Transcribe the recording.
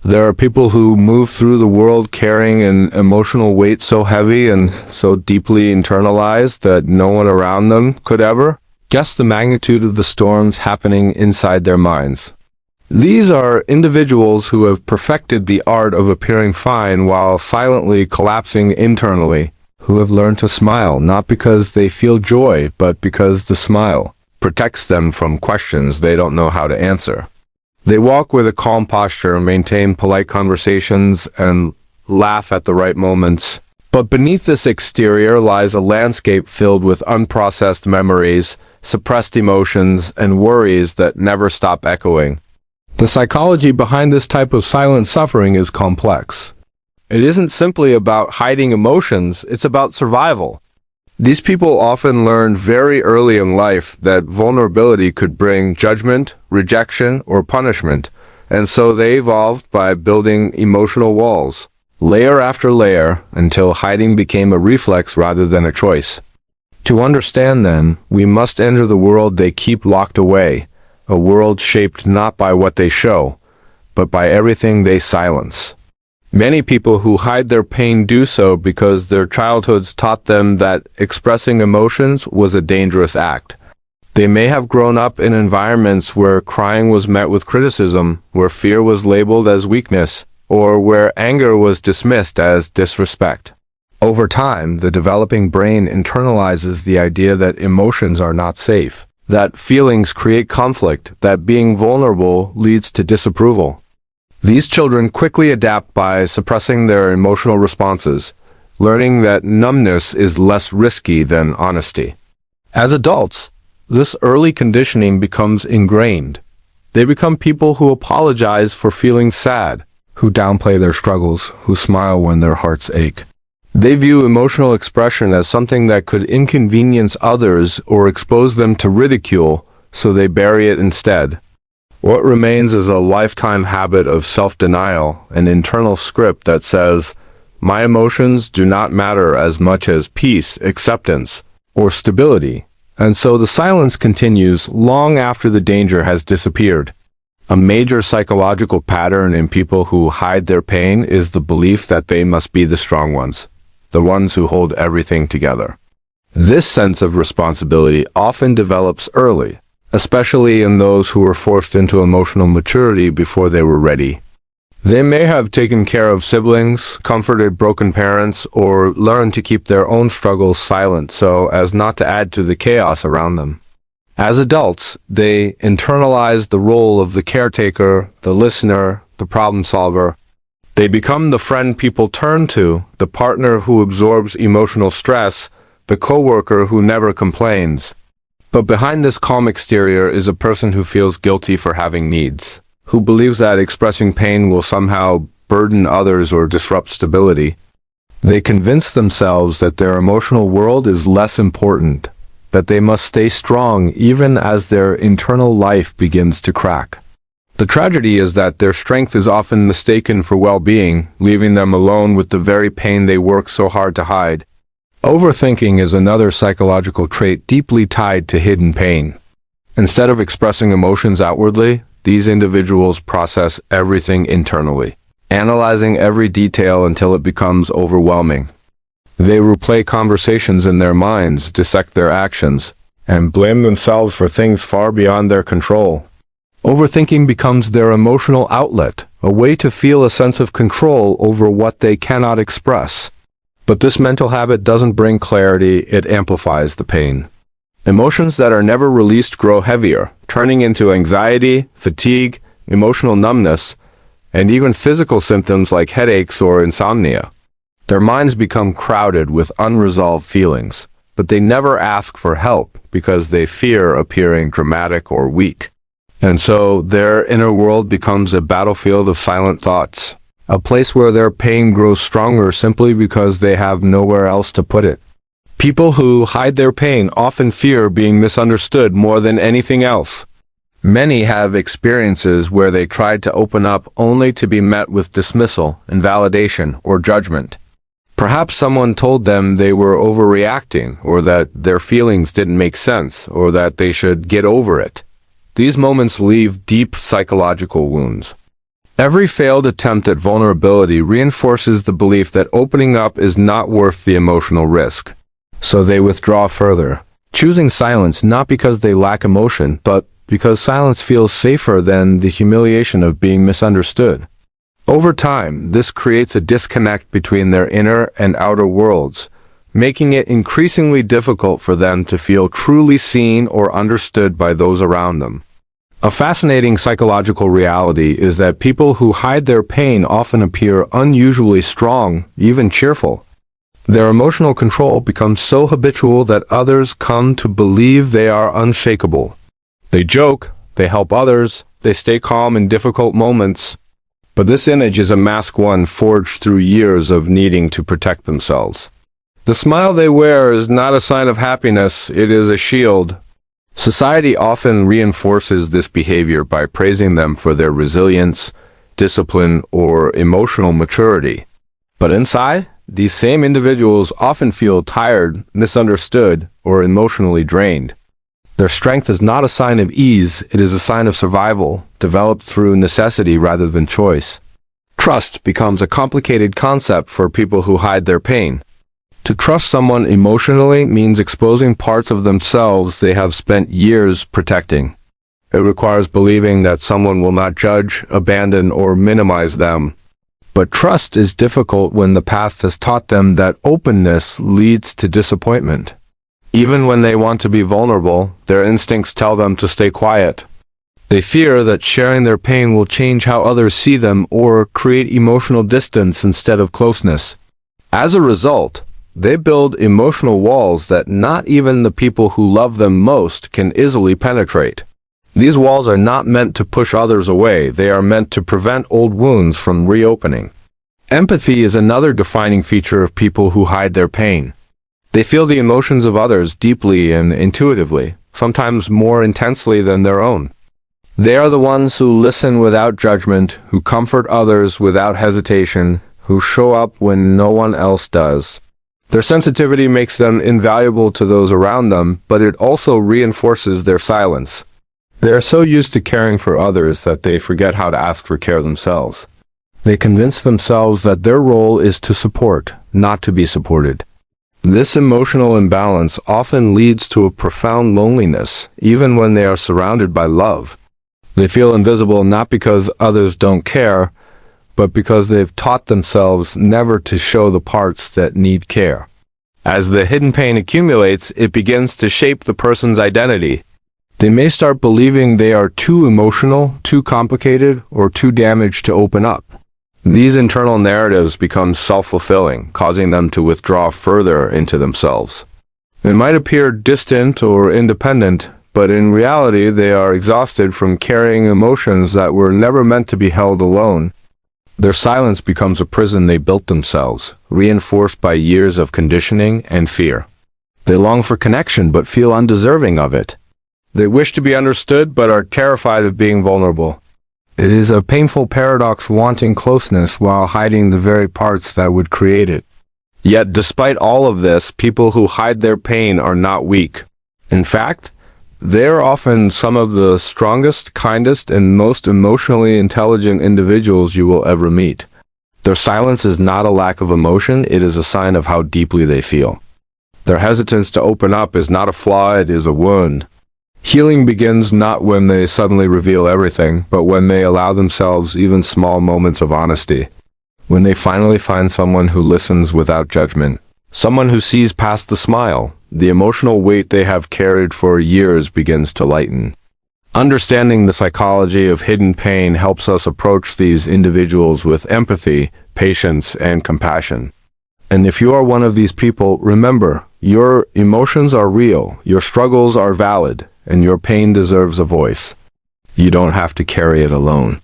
There are people who move through the world carrying an emotional weight so heavy and so deeply internalized that no one around them could ever guess the magnitude of the storms happening inside their minds. These are individuals who have perfected the art of appearing fine while silently collapsing internally, who have learned to smile not because they feel joy, but because the smile protects them from questions they don't know how to answer. They walk with a calm posture, maintain polite conversations, and laugh at the right moments. But beneath this exterior lies a landscape filled with unprocessed memories, suppressed emotions, and worries that never stop echoing. The psychology behind this type of silent suffering is complex. It isn't simply about hiding emotions, it's about survival. These people often learned very early in life that vulnerability could bring judgment, rejection, or punishment, and so they evolved by building emotional walls, layer after layer, until hiding became a reflex rather than a choice. To understand, then, we must enter the world they keep locked away, a world shaped not by what they show, but by everything they silence. Many people who hide their pain do so because their childhoods taught them that expressing emotions was a dangerous act. They may have grown up in environments where crying was met with criticism, where fear was labeled as weakness, or where anger was dismissed as disrespect. Over time, the developing brain internalizes the idea that emotions are not safe, that feelings create conflict, that being vulnerable leads to disapproval. These children quickly adapt by suppressing their emotional responses, learning that numbness is less risky than honesty. As adults, this early conditioning becomes ingrained. They become people who apologize for feeling sad, who downplay their struggles, who smile when their hearts ache. They view emotional expression as something that could inconvenience others or expose them to ridicule, so they bury it instead. What remains is a lifetime habit of self-denial, an internal script that says, "My emotions do not matter as much as peace, acceptance, or stability." And so the silence continues long after the danger has disappeared. A major psychological pattern in people who hide their pain is the belief that they must be the strong ones, the ones who hold everything together. This sense of responsibility often develops early, especially in those who were forced into emotional maturity before they were ready. They may have taken care of siblings, comforted broken parents, or learned to keep their own struggles silent so as not to add to the chaos around them. As adults, they internalize the role of the caretaker, the listener, the problem solver. They become the friend people turn to, the partner who absorbs emotional stress, the coworker who never complains. But behind this calm exterior is a person who feels guilty for having needs, who believes that expressing pain will somehow burden others or disrupt stability. They convince themselves that their emotional world is less important, that they must stay strong even as their internal life begins to crack. The tragedy is that their strength is often mistaken for well-being, leaving them alone with the very pain they work so hard to hide. Overthinking is another psychological trait deeply tied to hidden pain. Instead of expressing emotions outwardly, these individuals process everything internally, analyzing every detail until it becomes overwhelming. They replay conversations in their minds, dissect their actions, and blame themselves for things far beyond their control. Overthinking becomes their emotional outlet, a way to feel a sense of control over what they cannot express. But this mental habit doesn't bring clarity, it amplifies the pain. Emotions that are never released grow heavier, turning into anxiety, fatigue, emotional numbness, and even physical symptoms like headaches or insomnia. Their minds become crowded with unresolved feelings, but they never ask for help because they fear appearing dramatic or weak. And so their inner world becomes a battlefield of silent thoughts, a place where their pain grows stronger simply because they have nowhere else to put it. People who hide their pain often fear being misunderstood more than anything else. Many have experiences where they tried to open up only to be met with dismissal, invalidation, or judgment. Perhaps someone told them they were overreacting, or that their feelings didn't make sense, or that they should get over it. These moments leave deep psychological wounds. Every failed attempt at vulnerability reinforces the belief that opening up is not worth the emotional risk. So they withdraw further, choosing silence not because they lack emotion, but because silence feels safer than the humiliation of being misunderstood. Over time, this creates a disconnect between their inner and outer worlds, making it increasingly difficult for them to feel truly seen or understood by those around them. A fascinating psychological reality is that people who hide their pain often appear unusually strong, even cheerful. Their emotional control becomes so habitual that others come to believe they are unshakable. They joke, they help others, they stay calm in difficult moments. But this image is a mask one forged through years of needing to protect themselves. The smile they wear is not a sign of happiness, it is a shield. Society often reinforces this behavior by praising them for their resilience, discipline, or emotional maturity. But inside, these same individuals often feel tired, misunderstood, or emotionally drained. Their strength is not a sign of ease, it is a sign of survival, developed through necessity rather than choice. Trust becomes a complicated concept for people who hide their pain. To trust someone emotionally means exposing parts of themselves they have spent years protecting. It requires believing that someone will not judge, abandon, or minimize them. But trust is difficult when the past has taught them that openness leads to disappointment. Even when they want to be vulnerable, their instincts tell them to stay quiet. They fear that sharing their pain will change how others see them or create emotional distance instead of closeness. As a result, they build emotional walls that not even the people who love them most can easily penetrate. These walls are not meant to push others away, they are meant to prevent old wounds from reopening. Empathy is another defining feature of people who hide their pain. They feel the emotions of others deeply and intuitively, sometimes more intensely than their own. They are the ones who listen without judgment, who comfort others without hesitation, who show up when no one else does. Their sensitivity makes them invaluable to those around them, but it also reinforces their silence. They are so used to caring for others that they forget how to ask for care themselves. They convince themselves that their role is to support, not to be supported. This emotional imbalance often leads to a profound loneliness, even when they are surrounded by love. They feel invisible not because others don't care, but because they've taught themselves never to show the parts that need care. As the hidden pain accumulates, it begins to shape the person's identity. They may start believing they are too emotional, too complicated, or too damaged to open up. These internal narratives become self-fulfilling, causing them to withdraw further into themselves. They might appear distant or independent, but in reality they are exhausted from carrying emotions that were never meant to be held alone. Their silence becomes a prison they built themselves, reinforced by years of conditioning and fear. They long for connection but feel undeserving of it. They wish to be understood but are terrified of being vulnerable. It is a painful paradox, wanting closeness while hiding the very parts that would create it. Yet despite all of this, people who hide their pain are not weak. In fact, they are often some of the strongest, kindest, and most emotionally intelligent individuals you will ever meet. Their silence is not a lack of emotion, it is a sign of how deeply they feel. Their hesitance to open up is not a flaw, it is a wound. Healing begins not when they suddenly reveal everything, but when they allow themselves even small moments of honesty. When they finally find someone who listens without judgment, someone who sees past the smile, the emotional weight they have carried for years begins to lighten. Understanding the psychology of hidden pain helps us approach these individuals with empathy, patience, and compassion. And if you are one of these people, remember, your emotions are real, your struggles are valid, and your pain deserves a voice. You don't have to carry it alone.